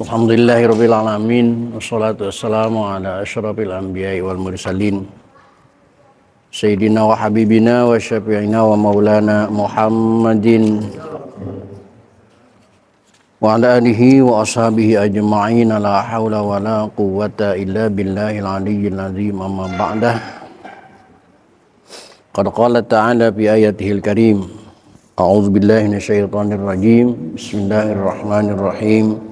Alhamdulillahirabbil alamin wassalatu wassalamu ala asyrafil anbiya'i wal mursalin sayyidina wa habibina wa syafi'ina wa maulana Muhammadin wa ala alihi wa ashabihi ajma'in. La haula wa la quwwata illa billahil aliyyil azim. Amma ba'dah. Qad qala ta'ala fi ayatihil karim, a'udzu billahi minasyaitonir rajim. Bismillahirrahmanirrahim.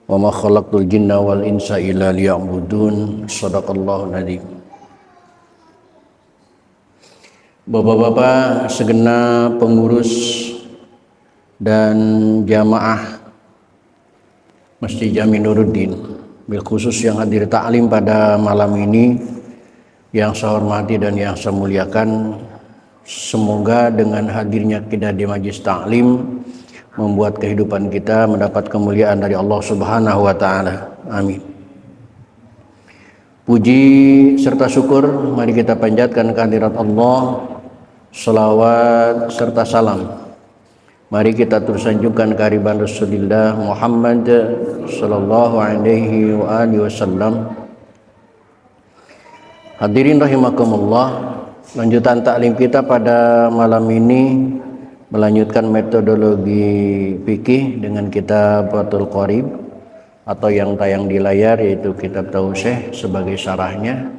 Wa ma khalaqtul jinna wal insa illa liya'budun. Shadaqallahul adzim. Bapak-bapak segenap pengurus dan jamaah Masjid Jami Nuruddin, bil khusus yang hadir ta'lim pada malam ini, yang saya hormati dan yang saya muliakan, semoga dengan hadirnya kita di majlis ta'lim membuat kehidupan kita mendapat kemuliaan dari Allah Subhanahu wa taala. Amin. Puji serta syukur mari kita panjatkan kehadirat Allah. Salawat serta salam mari kita terus sanjungkan kehadiran Rasulullah Muhammad sallallahu alaihi wa alihi wasallam. Hadirin rahimakumullah, lanjutan taklim kita pada malam ini melanjutkan metodologi fikih dengan kitab Fathul Qorib atau yang tayang di layar, yaitu kitab Tausyih sebagai syarahnya.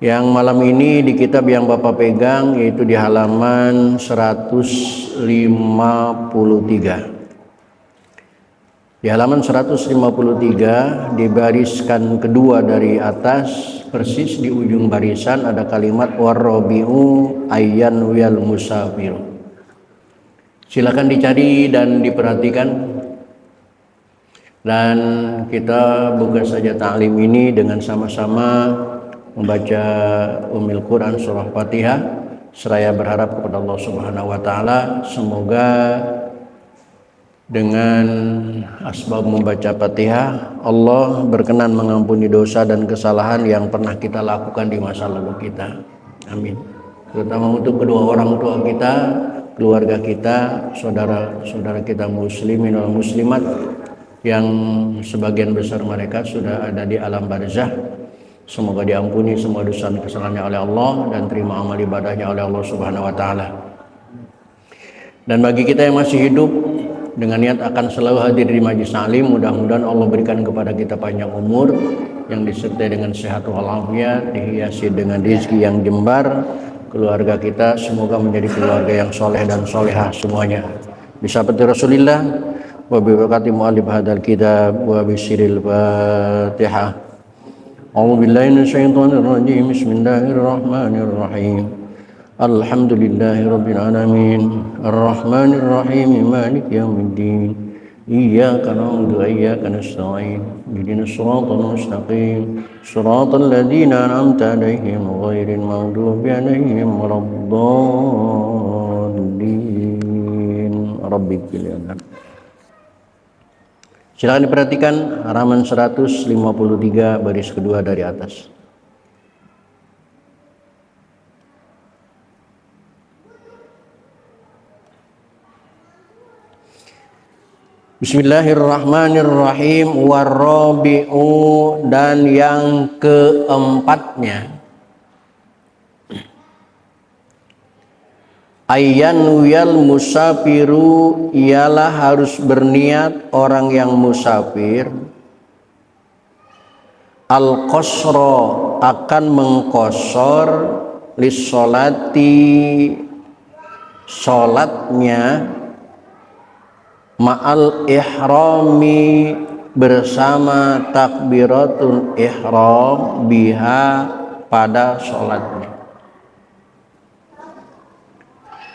Yang malam ini di kitab yang Bapak pegang yaitu di halaman 153. Di halaman 153 di bariskan kedua dari atas, persis di ujung barisan ada kalimat warrabi'u ayyan wal musafir. Silakan dicari dan diperhatikan, dan kita buka saja ta'lim ini dengan sama-sama membaca Ummul Quran surah Fatihah, seraya berharap kepada Allah Subhanahu wa taala semoga dengan asbab membaca Fatihah Allah berkenan mengampuni dosa dan kesalahan yang pernah kita lakukan di masa lalu kita. Amin. Terutama untuk kedua orang tua kita, keluarga kita, saudara-saudara kita muslimin dan muslimat yang sebagian besar mereka sudah ada di alam barzah. Semoga diampuni semua dosa dan kesalahannya oleh Allah dan terima amal ibadahnya oleh Allah Subhanahu wa taala. Dan bagi kita yang masih hidup dengan niat akan selalu hadir di majlis ta'lim, mudah-mudahan Allah berikan kepada kita panjang umur yang disertai dengan sehat walafiat, dihiasi dengan rezeki yang jembar. Keluarga kita semoga menjadi keluarga yang soleh dan solehah semuanya. Bisabati Rasulillah wa bibarakati mu'alif hadal kitab wa bisiril Fatihah. A'udzu billahi minasyaitonir rajim. Bismillahirrahmanirrahim. Alhamdulillahi rabbil alamin. Arrahmanir rahim. Maliki yaumiddin. Iyyaka na'budu wa iyyaka nasta'in. Ihdinas siratal mustaqim. Siratal ladzina an'amta 'alaihim ghairil maghdubi 'alaihim waladdallin. Rabbil alamin. Silakan diperhatikan halaman 153 baris kedua dari atas. Bismillahirrahmanirrahim. Warrabi'u, dan yang keempatnya, ayyanuyal musafiru, ialah harus berniat orang yang musafir, al-qasra, akan mengqasar, lissolati, sholatnya, ma'al ihrami, bersama takbiratul ihram, biha, pada sholatnya.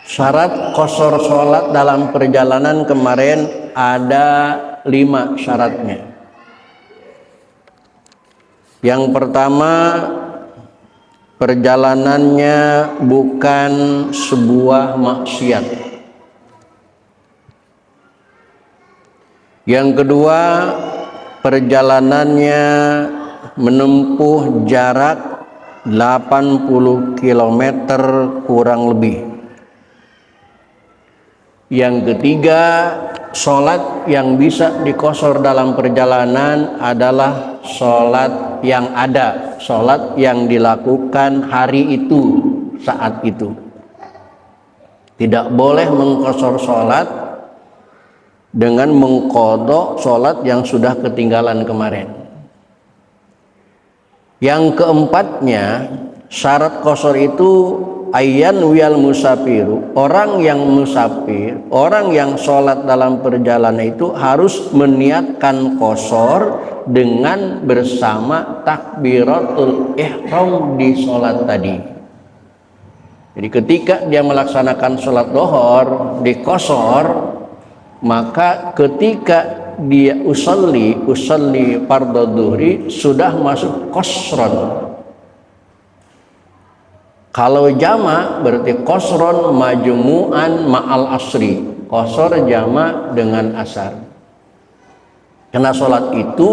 Syarat qasar sholat dalam perjalanan kemarin ada 5 syaratnya. Yang pertama, perjalanannya bukan sebuah maksiat. Yang kedua, perjalanannya menempuh jarak 80 km kurang lebih. Yang ketiga, sholat yang bisa dikosor dalam perjalanan adalah sholat yang ada, sholat yang dilakukan hari itu, saat itu. Tidak boleh mengkosor sholat dengan mengqadha sholat yang sudah ketinggalan kemarin. Yang keempatnya, syarat kosor itu ayyan wiyal musafiru, orang yang musafir, orang yang sholat dalam perjalanan itu harus meniatkan kosor dengan bersama takbiratul ihram di sholat tadi. Jadi ketika dia melaksanakan sholat dohor di kosor, maka ketika dia usalli fardhu dhuhri sudah masuk kosron. Kalau jama berarti kosron majmu'an ma'al asri, kosor jama dengan asar. Karena sholat itu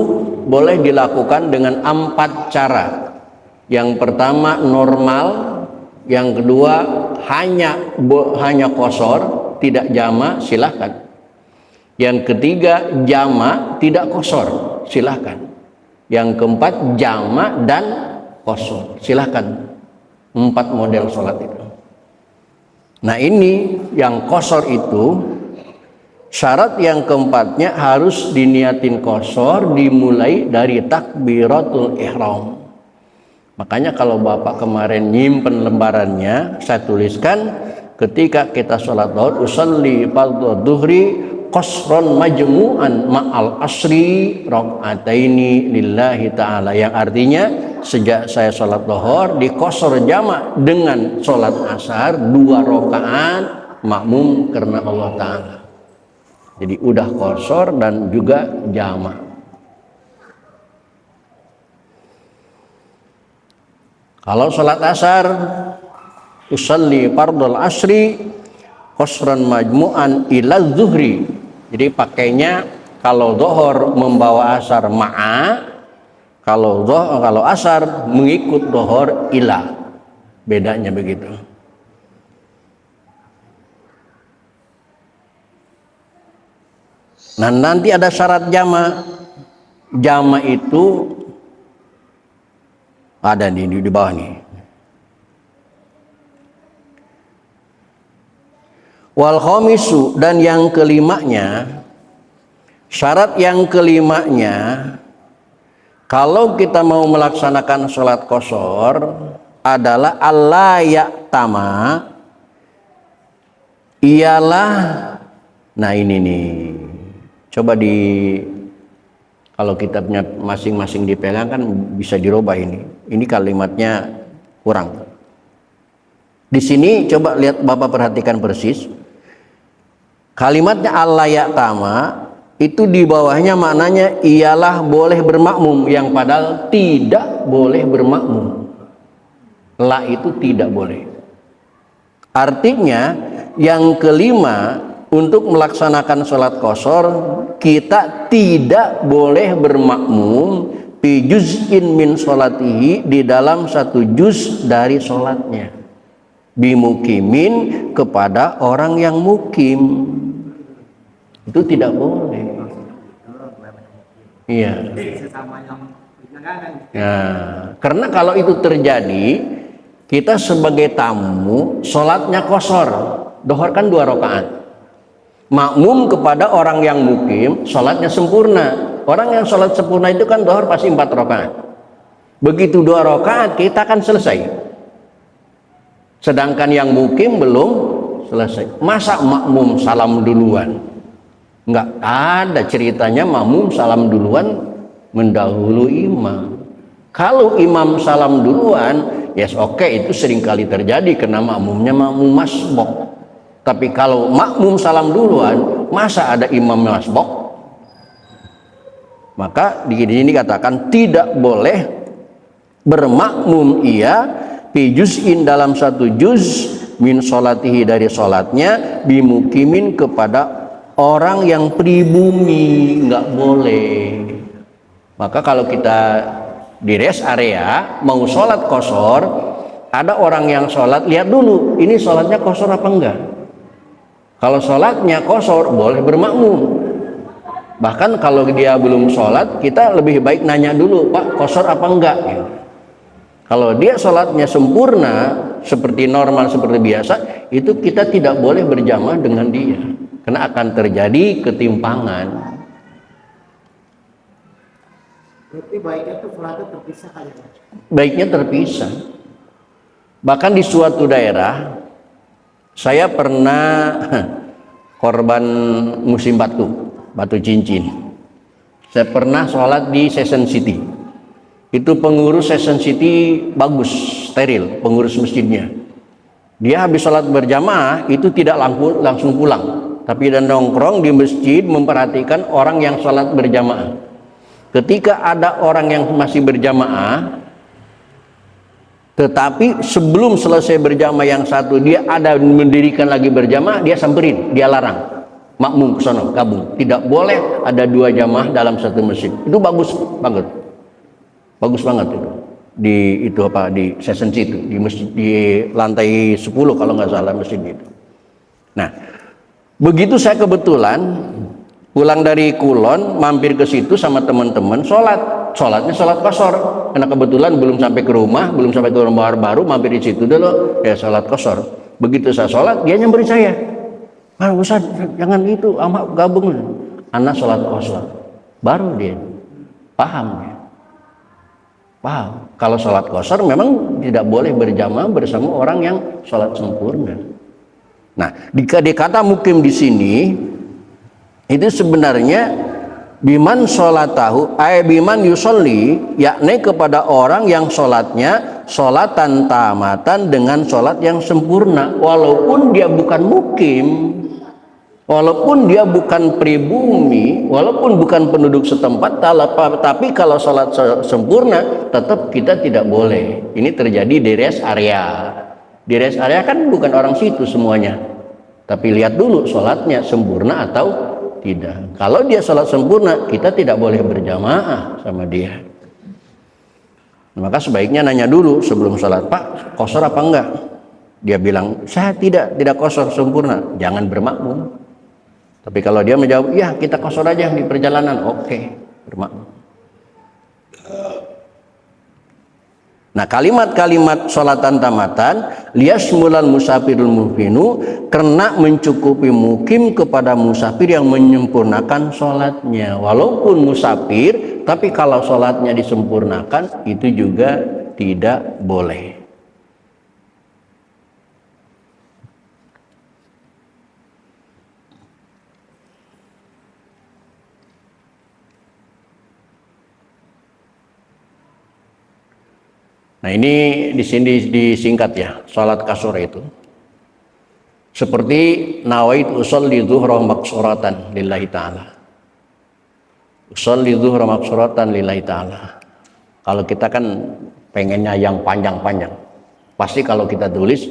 boleh dilakukan dengan 4 cara. Yang pertama normal, yang kedua hanya kosor, tidak jama, silahkan. Yang ketiga jama, tidak kosor, silahkan. Yang keempat jama dan kosor, silahkan. 4 model sholat itu. Nah ini yang kosor itu, syarat yang keempatnya harus diniatin kosor dimulai dari takbiratul ihram. Makanya kalau Bapak kemarin nyimpen lembarannya, saya tuliskan ketika kita sholat zuhur, usalli fardhu dhuhri qasron majmu'an ma'al asri rakaataini lillahi ta'ala, yang artinya sejak saya sholat zuhur dikosor jamak dengan sholat asar 2 rakaat makmum karena Allah Ta'ala. Jadi udah kosor dan juga jamak. Kalau sholat asar usalli fardhul asri qasran majmu'an ila zuhri. Jadi pakainya kalau zuhur membawa asar ma'a, kalau asar mengikut zuhur ila. Bedanya begitu. Nah, nanti ada syarat jama. Jama itu ada di bawah nih. Wal khamisu, dan yang kelimanya, syarat yang kelimanya, kalau kita mau melaksanakan sholat kosor adalah alla ya'tama, ialah, nah ini nih, coba kalau kitabnya masing-masing dipegang kan bisa dirubah ini kalimatnya kurang. Di sini coba lihat, Bapak perhatikan persis. Kalimatnya alla ya'tama itu di bawahnya maknanya ialah boleh bermakmum, yang padahal tidak boleh bermakmum. La itu tidak boleh. Artinya yang kelima, untuk melaksanakan sholat kosor kita tidak boleh bermakmum fi juz'in min sholatihi, di dalam 1 juz dari sholatnya, bimukimin, kepada orang yang mukim, itu tidak boleh. Iya. Nah, karena kalau itu terjadi, kita sebagai tamu sholatnya kosor, dohor kan 2 rakaat. Makmum kepada orang yang mukim sholatnya sempurna. Orang yang sholat sempurna itu kan dohor pasti 4 rakaat. Begitu 2 rakaat kita kan selesai. Sedangkan yang mukim belum selesai. Masa makmum salam duluan? Enggak ada ceritanya makmum salam duluan mendahului imam. Kalau imam salam duluan, yes oke, itu seringkali terjadi karena makmumnya makmum masbok. Tapi kalau makmum salam duluan, masa ada imam masbok? Maka di sini katakan tidak boleh bermakmum ia fi juz'in, dalam 1 juz min sholatihi, dari sholatnya, bimukimin, kepada orang yang pribumi, nggak boleh. Maka kalau kita di rest area mau sholat kosor, ada orang yang sholat, lihat dulu ini sholatnya kosor apa enggak. Kalau sholatnya qashar boleh bermakmum. Bahkan kalau dia belum sholat, kita lebih baik nanya dulu, Pak, qashar apa enggak? Gitu. Kalau dia sholatnya sempurna seperti normal, seperti biasa, itu kita tidak boleh berjamaah dengan dia, karena akan terjadi ketimpangan. Berarti baiknya itu sholatnya terpisah kali ya? Baiknya terpisah. Bahkan di suatu daerah, saya pernah korban musim batu cincin. Saya pernah sholat di Season City. Itu pengurus Season City bagus, steril, pengurus masjidnya. Dia habis sholat berjamaah itu tidak langsung pulang, tapi dan nongkrong di masjid memperhatikan orang yang sholat berjamaah. Ketika ada orang yang masih berjamaah, tetapi sebelum selesai berjamaah yang satu dia ada mendirikan lagi berjamaah, dia samperin, dia larang makmum ke sana gabung. Tidak boleh ada dua jamaah dalam satu masjid. Itu bagus banget. Bagus banget itu. Di Season City, di masjid di lantai 10 kalau nggak salah masjid itu. Nah, begitu saya kebetulan pulang dari Kulon, mampir ke situ sama teman-teman, sholatnya sholat qashar. Karena kebetulan belum sampai ke rumah baru, mampir di situ dulu, ya sholat qashar. Begitu saya sholat, dia nyamperin saya. Ah, Ustaz, jangan itu, gabung. Anak sholat qashar. Baru dia paham ya. Paham. Kalau sholat qashar memang tidak boleh berjamaah bersama orang yang sholat sempurna. Nah, dikata mukim di sini itu sebenarnya biman sholatahu biman yusolli, yakni kepada orang yang sholatnya sholatan tamatan dengan sholat yang sempurna, walaupun dia bukan mukim, walaupun dia bukan pribumi, walaupun bukan penduduk setempat, tapi kalau sholat sempurna tetap kita tidak boleh. Ini terjadi di rest area. Di rest area kan bukan orang situ semuanya, tapi lihat dulu sholatnya sempurna atau tidak. Kalau dia sholat sempurna, kita tidak boleh berjamaah sama dia. Maka sebaiknya nanya dulu sebelum sholat, Pak, qashar apa enggak? Dia bilang, saya tidak qashar sempurna, jangan bermakmum. Tapi kalau dia menjawab, ya kita qashar aja di perjalanan, oke, bermakmum. Nah, kalimat-kalimat sholatan tamatan liyashmulal musafirul muhinu, karena mencukupi mukim kepada musafir yang menyempurnakan sholatnya. Walaupun musafir, tapi kalau sholatnya disempurnakan itu juga tidak boleh. Nah, ini di sini disingkat ya, salat qashar itu. Seperti nawaitu usolli dzuhra maqsuratan lillahi ta'ala. Usolli dzuhra maqsuratan lillahi ta'ala. Kalau kita kan pengennya yang panjang-panjang. Pasti kalau kita tulis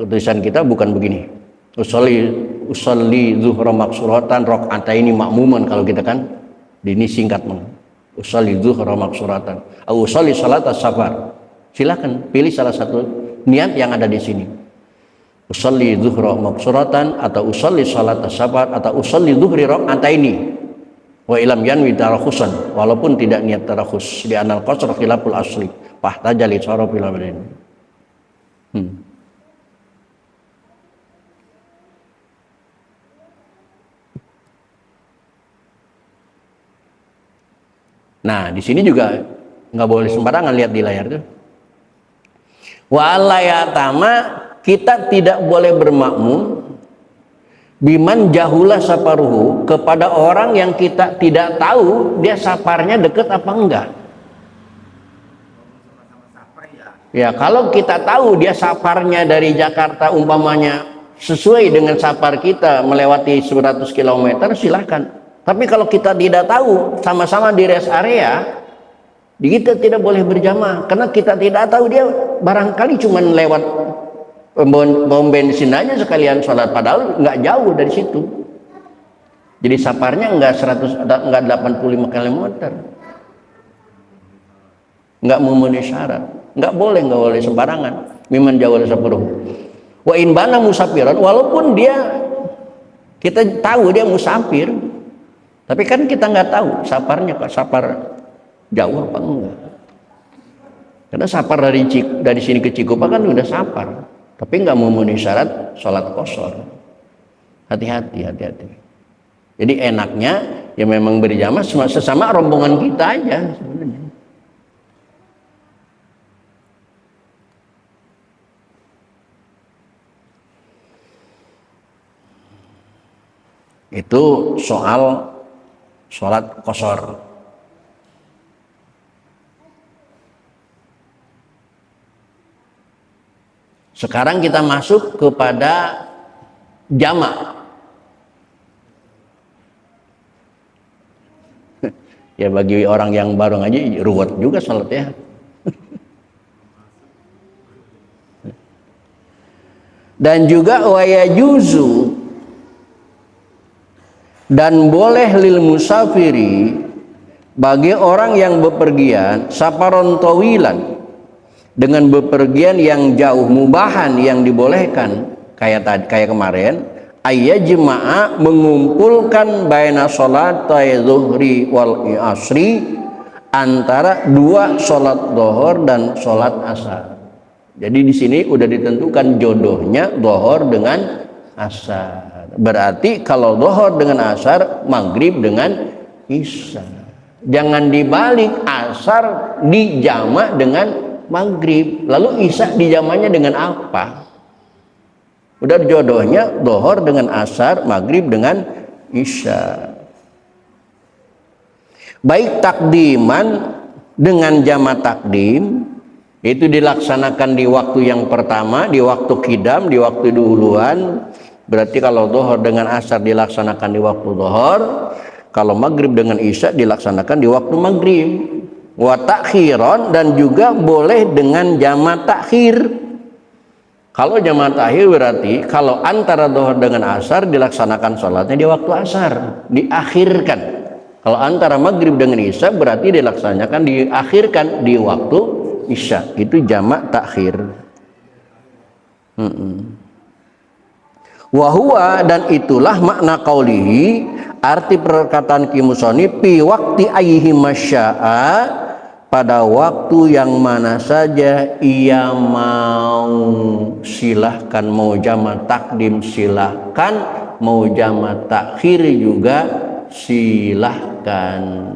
tulisan kita bukan begini. Usolli dzuhra maqsuratan rakaataini ma'muman, kalau kita kan ini singkat usolli dzuhra maqsuratan atau usolli salat as-safar. Silakan pilih salah satu niat yang ada di sini. Usolli dzuhra maqsuratan atau usolli salat as-safar atau usolli dzuhri rakaataini wa ilam yanwi tarakhusan, walaupun tidak niat tarakhus. Di anal qasr khilaful asli fahtajali sarafil amrin. Nah, di sini juga nggak boleh sembarangan lihat di layar tuh. Wa alayatama, kita tidak boleh bermakmum biman jahulah saparuhu, kepada orang yang kita tidak tahu dia saparnya deket apa enggak. Ya, kalau kita tahu dia saparnya dari Jakarta umpamanya sesuai dengan sapar kita melewati 100 km, silahkan. Tapi kalau kita tidak tahu, sama-sama di rest area, kita tidak boleh berjamaah, karena kita tidak tahu dia barangkali cuma lewat bom bensin aja sekalian sholat, padahal nggak jauh dari situ. Jadi saparnya nggak 85 km, nggak memenuhi syarat, nggak boleh sembarangan. Miman jawal saparuh. Wa in bana musafiran, walaupun dia kita tahu dia musafir, tapi kan kita nggak tahu saparnya kok sapar jauh apa enggak. Karena sapar dari sini ke Cikupa kan udah sapar, tapi nggak memenuhi syarat sholat qashar. Hati-hati. Jadi enaknya ya memang berjamaah sesama rombongan kita aja sebenarnya. Itu soal sholat qashar. Sekarang kita masuk kepada jamak. Ya bagi orang yang baru ngaji ruwet juga salatnya. Dan juga wayajuzu, dan boleh lil musafiri, bagi orang yang bepergian, saparon tawilan, dengan bepergian yang jauh, mubahan yang dibolehkan, kayak kemarin, ayyajma'a, mengumpulkan baina sholatai zuhri wal asri, antara dua sholat zuhur dan sholat asar. Jadi di sini udah ditentukan jodohnya zuhur dengan asar. Berarti kalau zuhur dengan asar, maghrib dengan isya. Jangan dibalik, asar dijamak dengan maghrib, lalu isya dijamaknya dengan apa? Udah jodohnya zuhur dengan asar, maghrib dengan isya. Baik takdiman, dengan jamak takdim, itu dilaksanakan di waktu yang pertama, di waktu qidam, di waktu dahuluan. Berarti kalau zuhur dengan asar dilaksanakan di waktu zuhur, kalau maghrib dengan isya dilaksanakan di waktu maghrib. Wa takhiran, dan juga boleh dengan jamak takhir. Kalau jamak takhir berarti kalau antara zuhur dengan asar dilaksanakan sholatnya di waktu asar, diakhirkan. Kalau antara maghrib dengan isya berarti dilaksanakan diakhirkan di waktu isya. Itu jamak takhir. Wahua, dan itulah makna qaulihi, arti perkataan Kimusoni, pi waktu ayyihi masya'a, pada waktu yang mana saja ia mau. Silahkan, mau jamak takdim silahkan, mau jamak takhir juga silahkan.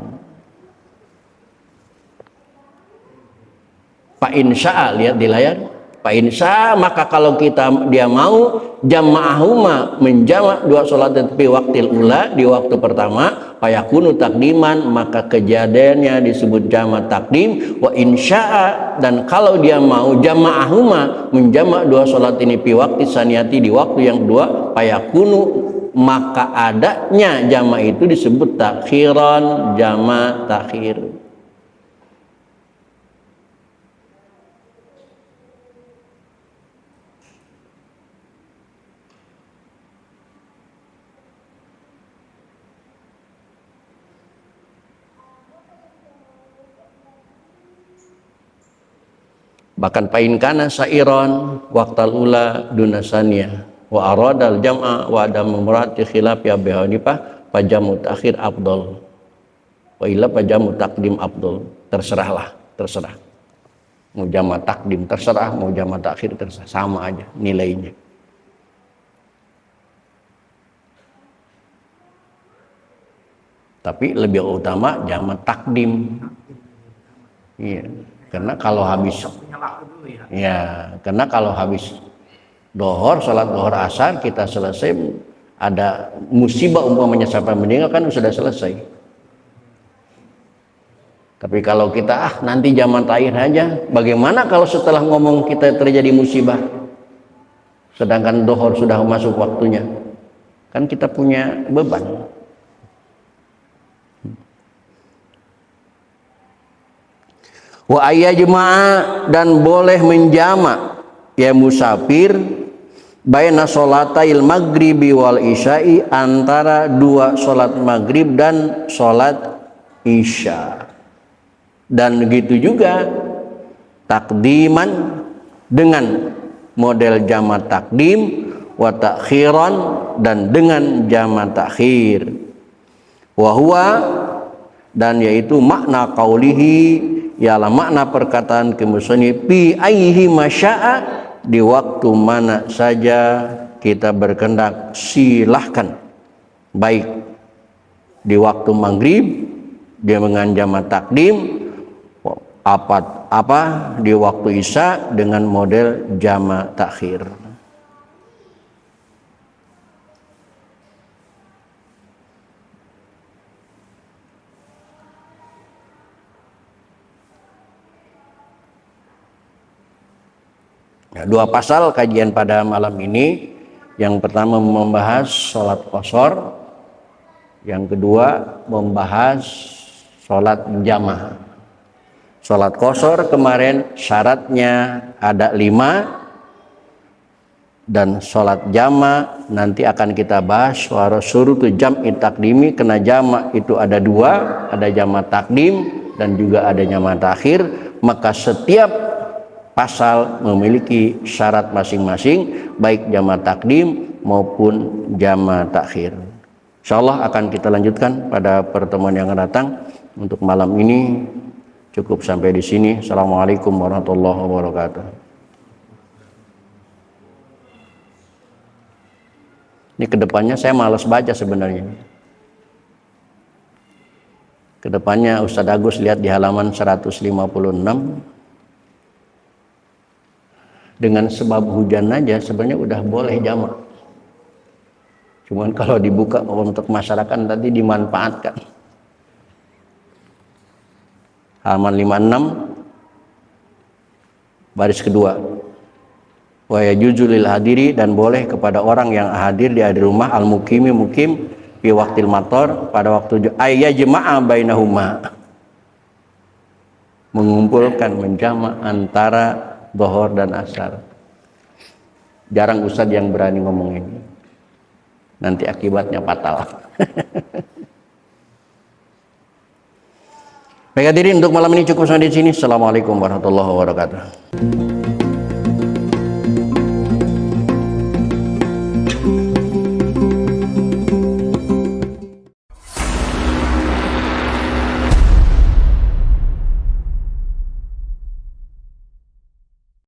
Fa insya'a, lihat di layar. Fa insya'a, maka kalau dia mau jama'ahuma, menjamak dua sholat tetapi waktil ula, di waktu pertama, fayakunu takdiman, maka kejadiannya disebut jamak takdim. Wa insya'a, dan kalau dia mau jama'ahuma, menjamak dua sholat ini pi wakti saniyati, di waktu yang kedua, fayakunu, maka adanya jamak itu disebut takhiran, jamak takhir. Bahkan pain kana sairon waqtal ula dunasania wa aradal jam'a wa adam murati khilaf ya Abi Hanifah, pajamu takhir afdal wa illa pajamu takdim afdal. Terserah mau jamak takdim terserah, mau jamak takhir terserah, sama aja nilainya. Tapi lebih utama jamak takdim. Iya. Karena kalau habis karena kalau habis dohor, sholat dohor asar kita selesai, ada musibah umpamanya sampai meninggal kan sudah selesai. Tapi kalau kita nanti zaman terakhir aja, bagaimana kalau setelah ngomong kita terjadi musibah, sedangkan dohor sudah masuk waktunya, kan kita punya beban. Wa ayyajma'a, dan boleh menjamak ya musafir baina sholatail maghribi wal isya'i, antara dua sholat maghrib dan sholat isya. Dan begitu juga takdiman, dengan model jama takdim, wa ta'khiran, dan dengan jama takhir. Wa huwa, dan yaitu makna qaulihi, ialah makna perkataan kemusannif, fi ayhi masya'a, di waktu mana saja kita berkehendak silahkan. Baik di waktu maghrib dia dengan jama takdim, apa di waktu isya dengan model jama takhir. Ya, 2 pasal kajian pada malam ini. Yang pertama membahas sholat qashar, yang kedua membahas sholat jamaah. Sholat qashar kemarin syaratnya ada 5, dan sholat jamaah nanti akan kita bahas. Wa syurutu jam'i takdimi, kena jamaah itu ada 2, ada jamaah takdim dan juga ada jamaah takhir. Maka setiap pasal memiliki syarat masing-masing, baik jama takdim maupun jama takhir. Insyaallah akan kita lanjutkan pada pertemuan yang akan datang. Untuk malam ini cukup sampai di sini. Assalamualaikum warahmatullahi wabarakatuh. Ini kedepannya saya malas baca sebenarnya. Kedepannya Ustadz Agus lihat di halaman 156. Dengan sebab hujan aja sebenarnya udah boleh jamak. Cuman kalau dibuka untuk masyarakat tadi dimanfaatkan. Halaman 56 baris kedua. Wa yajuzu lil hadiri, dan boleh kepada orang yang hadir di rumah, al muqimi mukim fi waqtil matar, pada waktu ayyajma'a bainahuma, mengumpulkan menjamak antara Dhuhr dan asar. Jarang Ustadz yang berani ngomong ini, nanti akibatnya fatal. Baik hadirin, untuk malam ini cukup sampai di sini. Assalamualaikum warahmatullahi wabarakatuh.